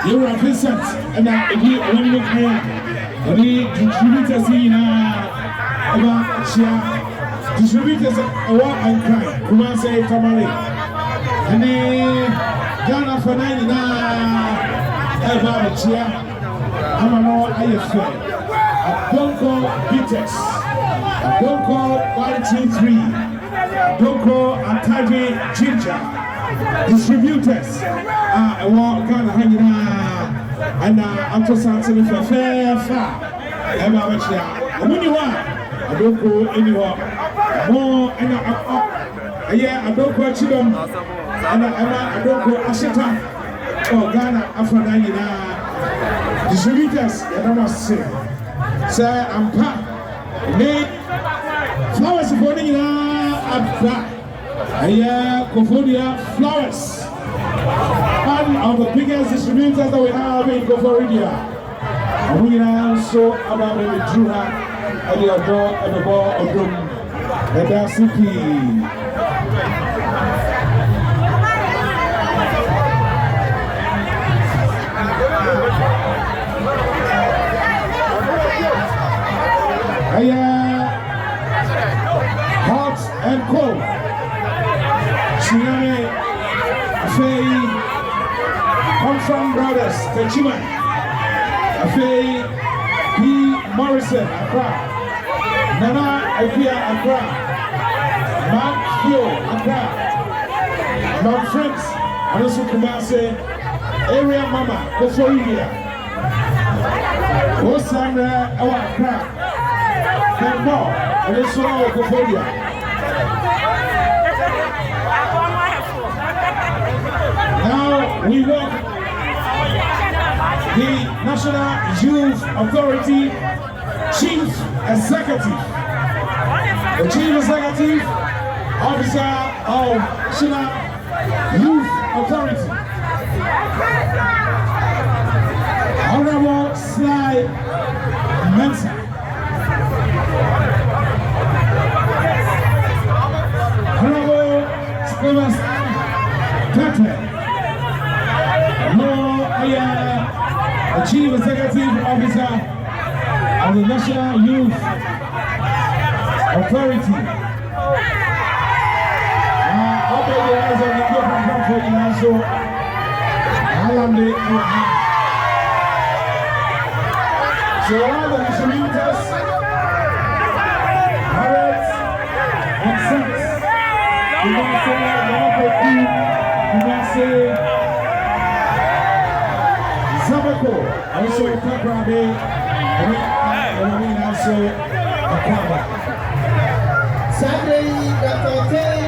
You were a Vincent, and I when look here, distributors in about Chia, distributors a walk and cry, Kumase Tamale, and then Ghana for 99, about Chia, I'm a more IFA. Don't call Beaters. Don't call 123. Don't call Ataje Ginger. Distributors. I want Ghana hanging and I'm just answering for fair. I'm a chair. When you are, I don't go anywhere. More and I don't go Chidom. And I don't go Ashita. Oh, Ghana after 99. Distributors, I must say. Sir, I'm back. Flowers for me I'm back. Kofodia Flowers. One of the biggest distributors that we have in Kofodia. And we also about the Drew and the Adore and the Ball of Drum. And that's CP. Hot and cold. Tsunami, Afei, Comfort Brothers, Techima, Afei, P. Morrison, Accra, Nana Afia, Accra, Mark Fio, Accra, Mark Friends, and also Kumase, Area Mama, Koforia, Osandra, our Accra. And more, and it's all Kofodia. Now we want the National Youth Authority Chief Executive, the Chief Executive Officer of National Youth Authority, Honorable Sly Mensah. Honorable Sebastian Tete, the Chief Executive Officer of the National Youth Authority. So all the distributors, parents, and sons, you can say Zabako, also Kakrabe, and also Akaba. Saturday, Dr. Tay,